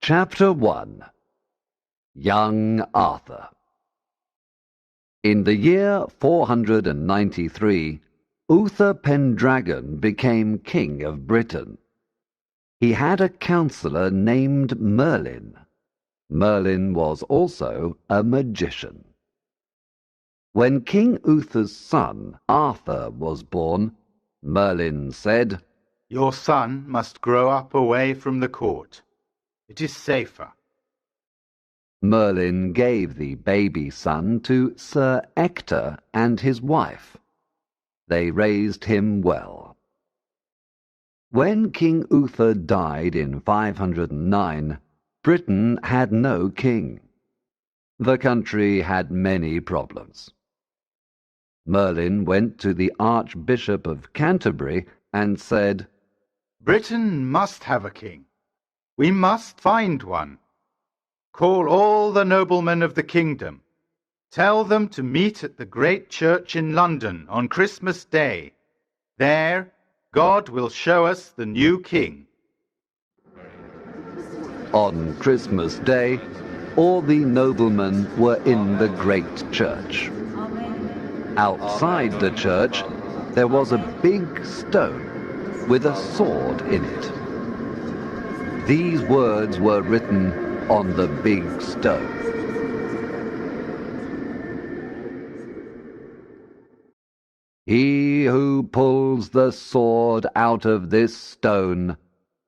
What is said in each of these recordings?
Chapter 1. Young Arthur. In the year 493, Uther Pendragon became king of Britain. He had a counsellor named Merlin. Merlin was also a magician. When King Uther's son, Arthur, was born, Merlin said, "Your son must grow up away from the court. It is safer." Merlin gave the baby son to Sir Ector and his wife. They raised him well. When King Uther died in 509, Britain had no king. The country had many problems. Merlin went to the Archbishop of Canterbury and said, "Britain must have a king. We must find one. Call all the noblemen of the kingdom. Tell them to meet at the great church in London on Christmas Day. There, God will show us the new king." On Christmas Day, all the noblemen were in the great church. Outside the church, there was a big stone with a sword in it. These words were written on the big stone. "He who pulls the sword out of this stone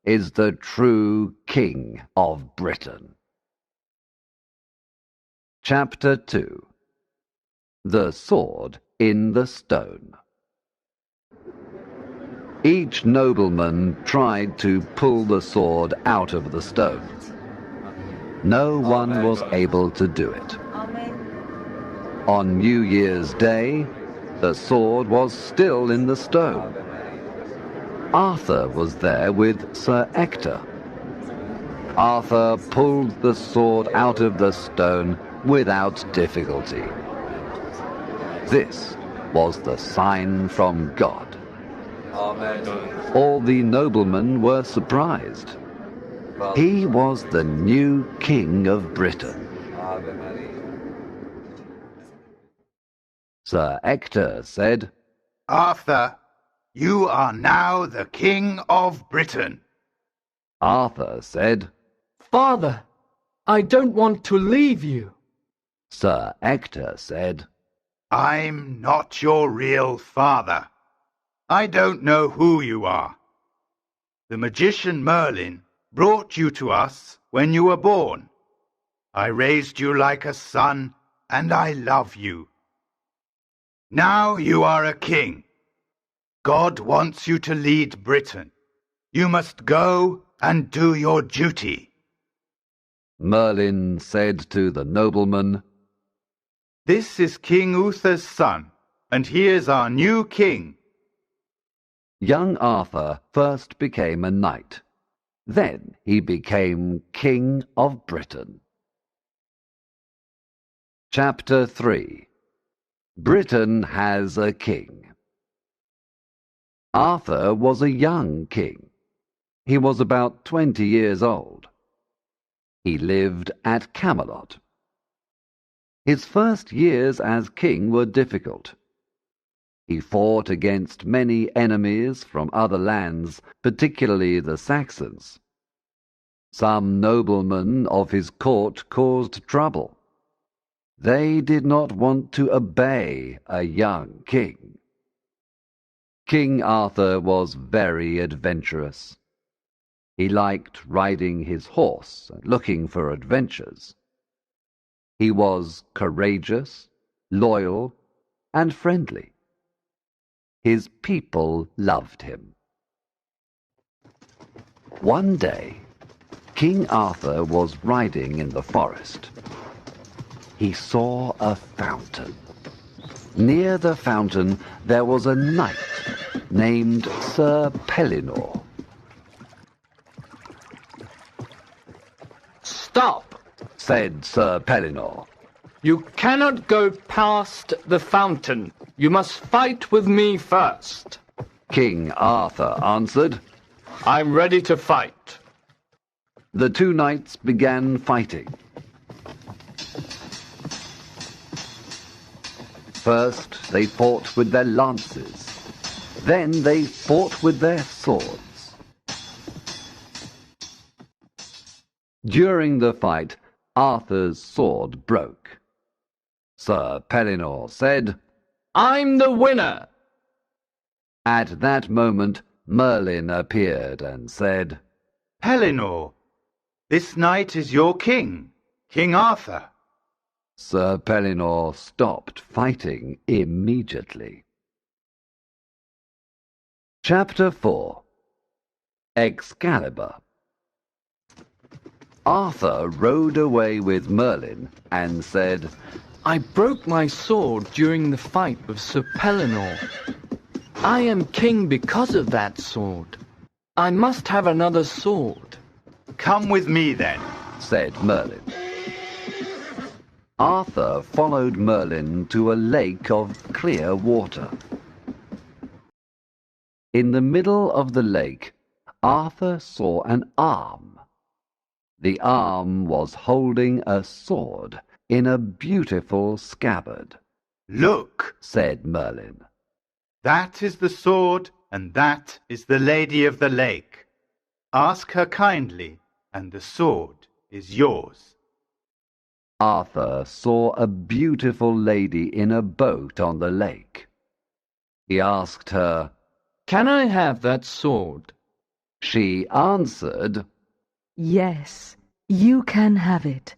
is the true King of Britain." Chapter 2. The Sword in the Stone. Each nobleman tried to pull the sword out of the stone. No one was able to do it. On New Year's Day, the sword was still in the stone. Arthur was there with Sir Ector. Arthur pulled the sword out of the stone without difficulty. This was the sign from God. All the noblemen were surprised. He was the new King of Britain. Sir Ector said, "Arthur, you are now the King of Britain." Arthur said, "Father, I don't want to leave you." Sir Ector said, "I'm not your real father. I don't know who you are. The magician Merlin brought you to us when you were born. I raised you like a son, and I love you. Now you are a king. God wants you to lead Britain. You must go and do your duty." Merlin said to the nobleman, "This is King Uther's son, and he is our new king." Young Arthur first became a knight. Then he became King of Britain. Chapter 3. Britain has a king. Arthur was a young king. He was about 20 years old. He lived at Camelot. His first years as king were difficult. He fought against many enemies from other lands, particularly the Saxons. Some noblemen of his court caused trouble. They did not want to obey a young king. King Arthur was very adventurous. He liked riding his horse and looking for adventures. He was courageous, loyal, and friendly. His people loved him. One day, King Arthur was riding in the forest. He saw a fountain. Near the fountain there was a knight named Sir Pellinore. "Stop," said Sir Pellinore. "You cannot go past the fountain. You must fight with me first." King Arthur answered, "I'm ready to fight." The two knights began fighting. First they fought with their lances, then they fought with their swords. During the fight, Arthur's sword broke. Sir Pellinore said, "I'm the winner!" At that moment Merlin appeared and said, Pellinore, this knight is your king, King Arthur. Sir Pellinore stopped fighting immediately. Chapter 4. Excalibur. Arthur rode away with Merlin and said, I broke my sword during the fight with Sir Pellinore. I am king because of that sword. I must have another sword. Come with me then, said Merlin. Arthur followed Merlin to a lake of clear water. In the middle of the lake, Arthur saw an arm. The arm was holding a sword in a beautiful scabbard. Look, said Merlin. That is the sword, and that is the Lady of the Lake. Ask her kindly, and the sword is yours. Arthur saw a beautiful lady in a boat on the lake. He asked her, Can I have that sword? She answered, Yes, you can have it.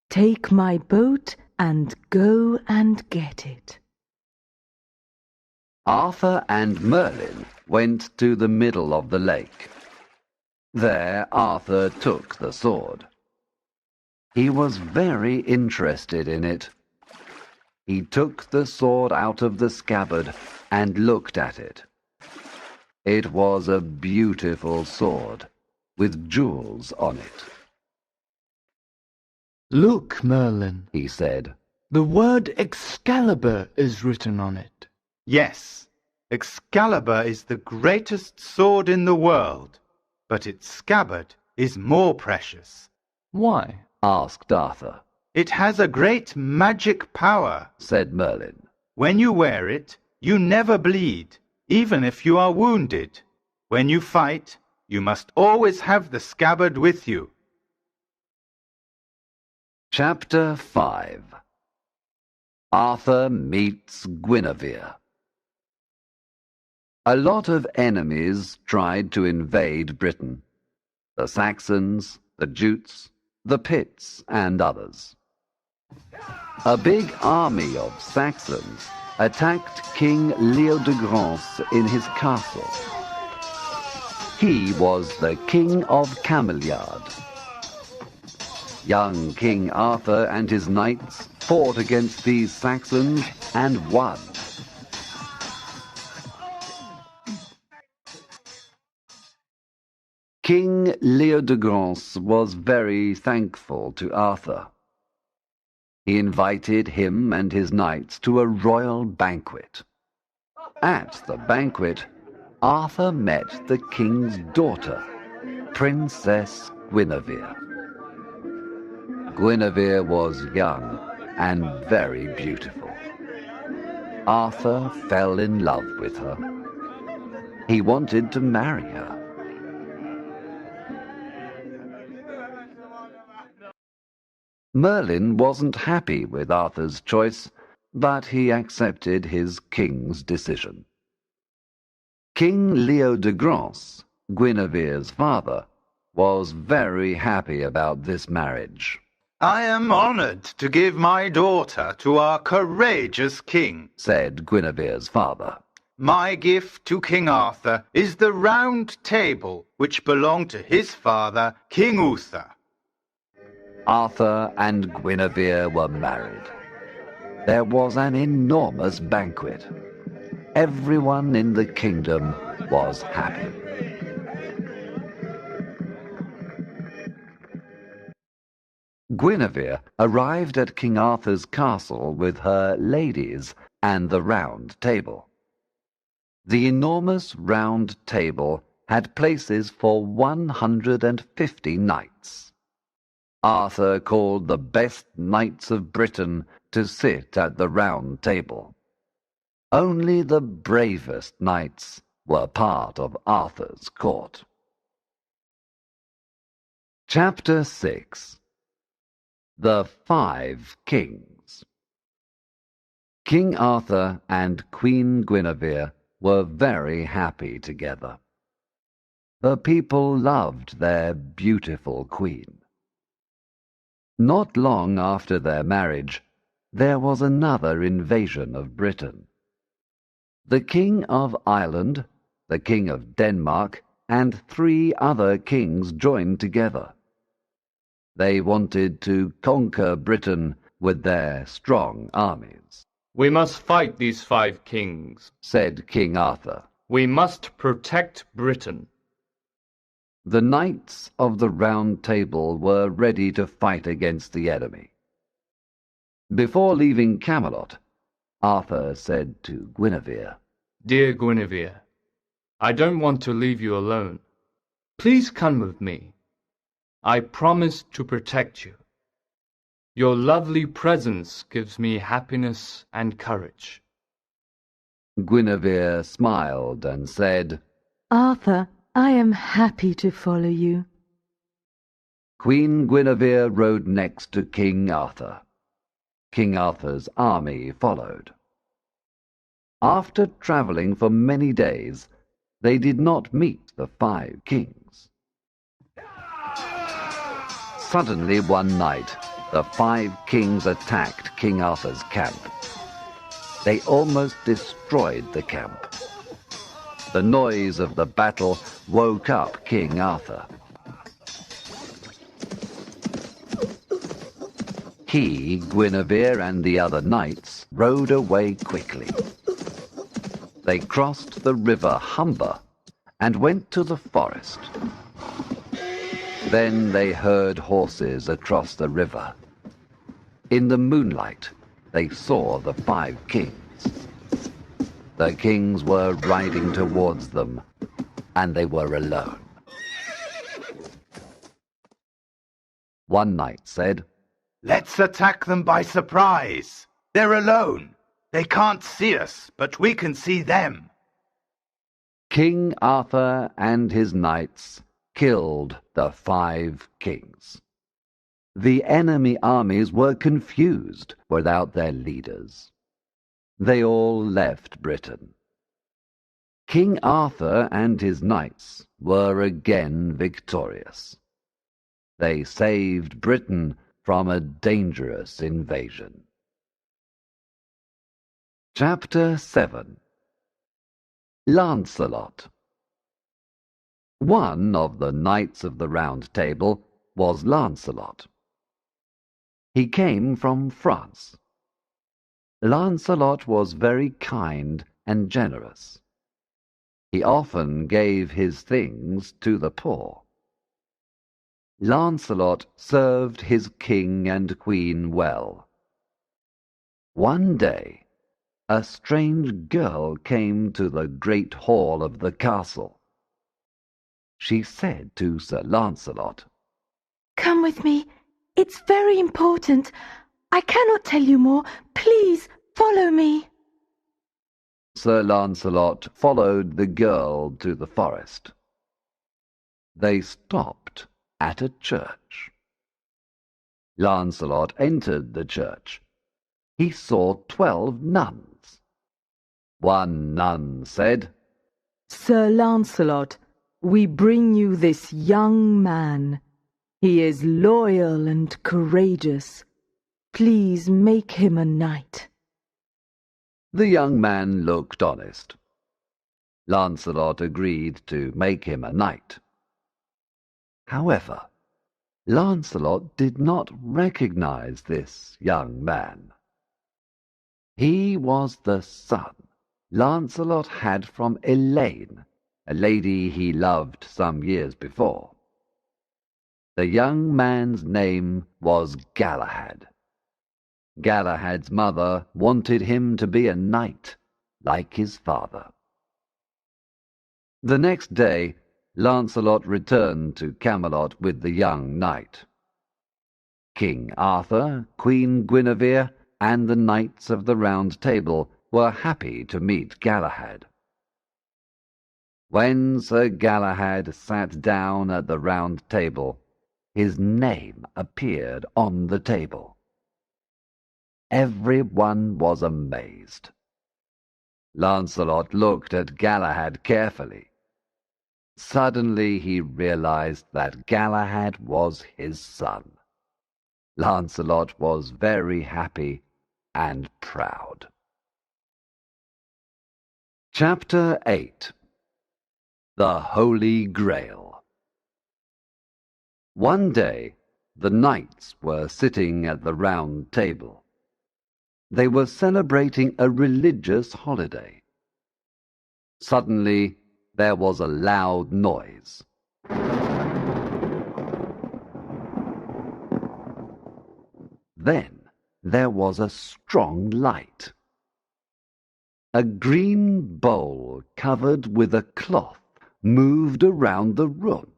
Take my boat and go and get it. Arthur and Merlin went to the middle of the lake. There Arthur took the sword. He was very interested in it. He took the sword out of the scabbard and looked at it. It was a beautiful sword, with jewels on it. Look, Merlin, he said. The word Excalibur is written on it. Yes, Excalibur is the greatest sword in the world, but its scabbard is more precious. Why? Asked Arthur. It has a great magic power, said Merlin. When you wear it, you never bleed, even if you are wounded. When you fight, you must always have the scabbard with you. Chapter 5. Arthur meets Guinevere. A lot of enemies tried to invade Britain. The Saxons, the Jutes, the Picts, and others. A big army of Saxons attacked King Leodegrance in his castle. He was the King of Cameliard. Young King Arthur and his knights fought against these Saxons and won. King Leodegrance was very thankful to Arthur. He invited him and his knights to a royal banquet. At the banquet, Arthur met the king's daughter, Princess Guinevere. Guinevere was young and very beautiful. Arthur fell in love with her. He wanted to marry her. Merlin wasn't happy with Arthur's choice, but he accepted his king's decision. King Leodegrance, Guinevere's father, was very happy about this marriage. I am honored to give my daughter to our courageous king, said Guinevere's father. My gift to King Arthur is the round table which belonged to his father, King Uther. Arthur and Guinevere were married. There was an enormous banquet. Everyone in the kingdom was happy. Guinevere arrived at King Arthur's castle with her ladies and the round table. The enormous round table had places for 150 knights. Arthur called the best knights of Britain to sit at the Round Table. Only the bravest knights were part of Arthur's court. Chapter 6. The 5 Kings. King Arthur and Queen Guinevere were very happy together. The people loved their beautiful queen. Not long after their marriage, there was another invasion of Britain. The King of Ireland, the King of Denmark, and 3 other kings joined together. They wanted to conquer Britain with their strong armies. We must fight these 5 kings, said King Arthur. We must protect Britain. The knights of the Round Table were ready to fight against the enemy. Before leaving Camelot, Arthur said to Guinevere, Dear Guinevere, I don't want to leave you alone. Please come with me. I promise to protect you. Your lovely presence gives me happiness and courage. Guinevere smiled and said, Arthur, I am happy to follow you. Queen Guinevere rode next to King Arthur. King Arthur's army followed. After travelling for many days, they did not meet the 5 kings. Suddenly one night, the 5 kings attacked King Arthur's camp. They almost destroyed the camp. The noise of the battle woke up King Arthur. He, Guinevere, and the other knights rode away quickly. They crossed the river Humber and went to the forest. Then they heard horses across the river. In the moonlight, they saw the 5 kings. The kings were riding towards them, and they were alone. One knight said, Let's attack them by surprise. They're alone. They can't see us, but we can see them. King Arthur and his knights killed the 5 kings. The enemy armies were confused without their leaders. They all left Britain. King Arthur and his knights were again victorious. They saved Britain from a dangerous invasion. Chapter 7. Lancelot. One of the Knights of the Round Table was Lancelot. He came from France. Lancelot was very kind and generous. He often gave his things to the poor. Lancelot served his king and queen well. One day, a strange girl came to the great hall of the castle. She said to Sir Lancelot, Come with me. It's very important. I cannot tell you more. Please follow me. Sir Lancelot followed the girl to the forest. They stopped at a church. Lancelot entered the church. He saw 12 nuns. One nun said, Sir Lancelot, we bring you this young man. He is loyal and courageous. Please make him a knight. The young man looked honest. Lancelot agreed to make him a knight. However, Lancelot did not recognize this young man. He was the son Lancelot had from Elaine, a lady he loved some years before. The young man's name was Galahad. Galahad's mother wanted him to be a knight, like his father. The next day, Lancelot returned to Camelot with the young knight. King Arthur, Queen Guinevere, and the knights of the Round Table were happy to meet Galahad. When Sir Galahad sat down at the Round Table, his name appeared on the table. Everyone was amazed. Lancelot looked at Galahad carefully. Suddenly he realized that Galahad was his son. Lancelot was very happy and proud. Chapter 8. The Holy Grail. One day the knights were sitting at the Round Table. They were celebrating a religious holiday. Suddenly there was a loud noise. Then there was a strong light. A green bowl covered with a cloth moved around the room.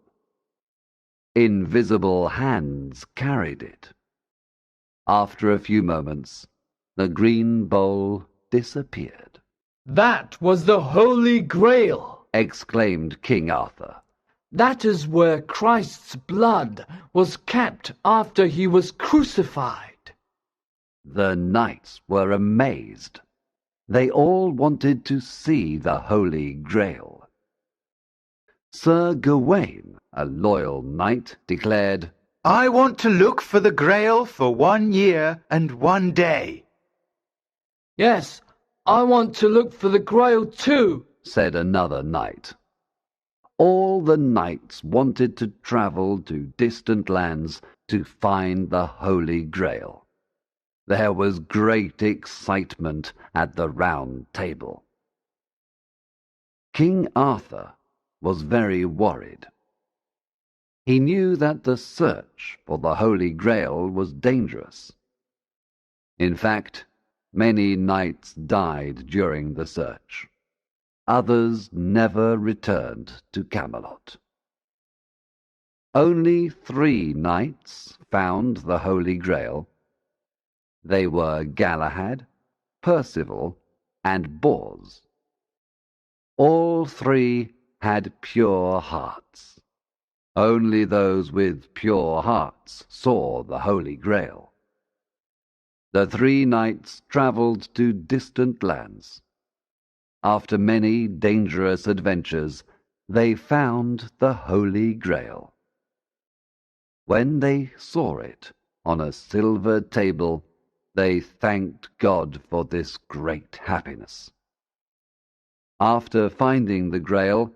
Invisible hands carried it. After a few moments, the green bowl disappeared. That was the Holy Grail! Exclaimed King Arthur. That is where Christ's blood was kept after he was crucified. The knights were amazed. They all wanted to see the Holy Grail. Sir Gawain, a loyal knight, declared, I want to look for the Grail for 1 year and 1 day. Yes, I want to look for the Grail too, said another knight. All the knights wanted to travel to distant lands to find the Holy Grail. There was great excitement at the Round Table. King Arthur was very worried. He knew that the search for the Holy Grail was dangerous. In fact, many knights died during the search. Others never returned to Camelot. Only 3 knights found the Holy Grail. They were Galahad, Percival, and Bors. All 3 had pure hearts. Only those with pure hearts saw the Holy Grail. The 3 knights travelled to distant lands. After many dangerous adventures, they found the Holy Grail. When they saw it on a silver table, they thanked God for this great happiness. After finding the Grail,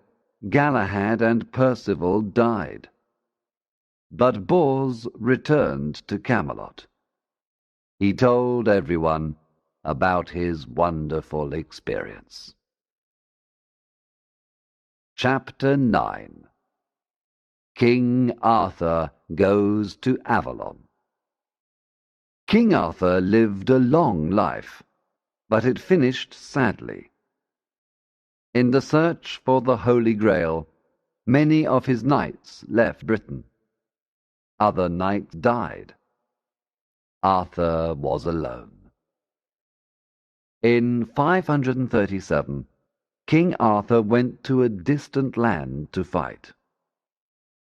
Galahad and Percival died. But Bors returned to Camelot. He told everyone about his wonderful experience. Chapter 9. King Arthur Goes to Avalon. King Arthur lived a long life, but it finished sadly. In the search for the Holy Grail, many of his knights left Britain. Other knights died. Arthur was alone. In 537, King Arthur went to a distant land to fight.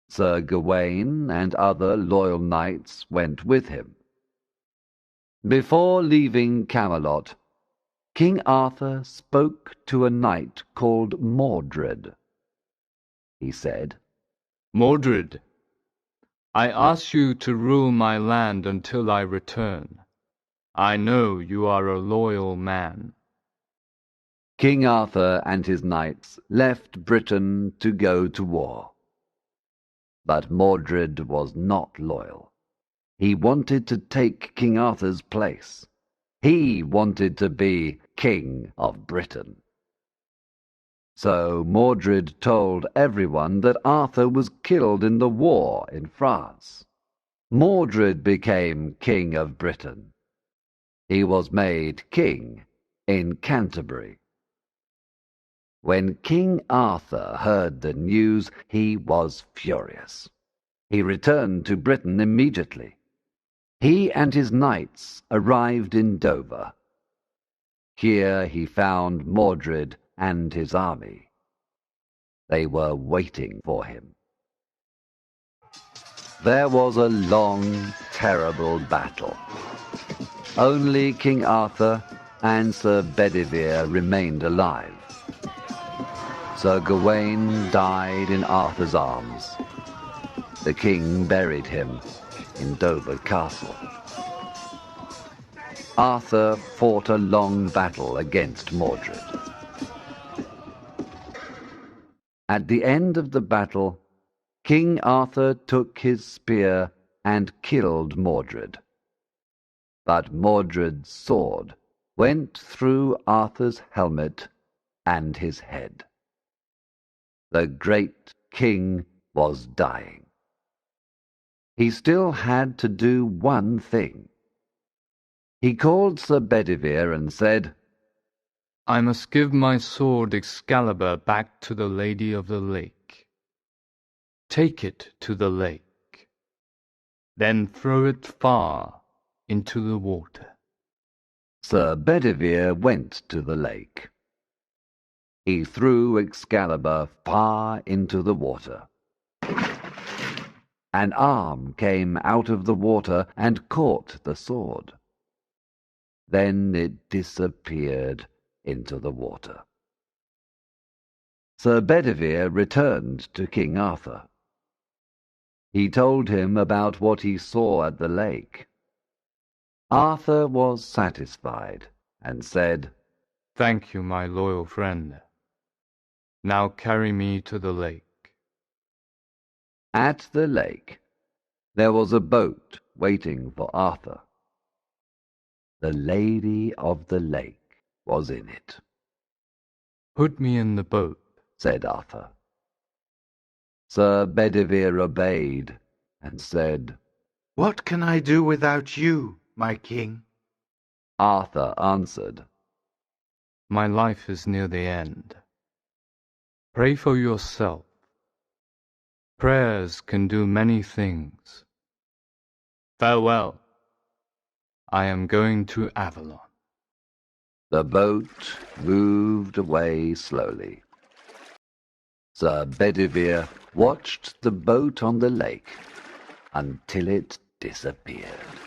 Sir Gawain and other loyal knights went with him. Before leaving Camelot, King Arthur spoke to a knight called Mordred. He said, Mordred, I ask you to rule my land until I return. I know you are a loyal man. King Arthur and his knights left Britain to go to war. But Mordred was not loyal. He wanted to take King Arthur's place. He wanted to be King of Britain. So Mordred told everyone that Arthur was killed in the war in France. Mordred became King of Britain. He was made king in Canterbury. When King Arthur heard the news, he was furious. He returned to Britain immediately. He and his knights arrived in Dover. Here he found Mordred and his army. They were waiting for him. There was a long, terrible battle. Only King Arthur and Sir Bedivere remained alive. Sir Gawain died in Arthur's arms. The king buried him in Dover Castle. Arthur fought a long battle against Mordred. At the end of the battle, King Arthur took his spear and killed Mordred. But Mordred's sword went through Arthur's helmet and his head. The great king was dying. He still had to do one thing. He called Sir Bedivere and said, I must give my sword Excalibur back to the Lady of the Lake. Take it to the lake, then throw it far into the water. Sir Bedivere went to the lake. He threw Excalibur far into the water. An arm came out of the water and caught the sword. Then it disappeared into the water. Sir Bedivere returned to King Arthur. He told him about what he saw at the lake. Arthur was satisfied and said, Thank you, my loyal friend. Now carry me to the lake. At the lake, there was a boat waiting for Arthur. The Lady of the Lake was in it. Put me in the boat, said Arthur. Sir Bedivere obeyed and said, What can I do without you, my king? Arthur answered, My life is near the end. Pray for yourself. Prayers can do many things. Farewell. I am going to Avalon. The boat moved away slowly. Sir Bedivere watched the boat on the lake until it disappeared.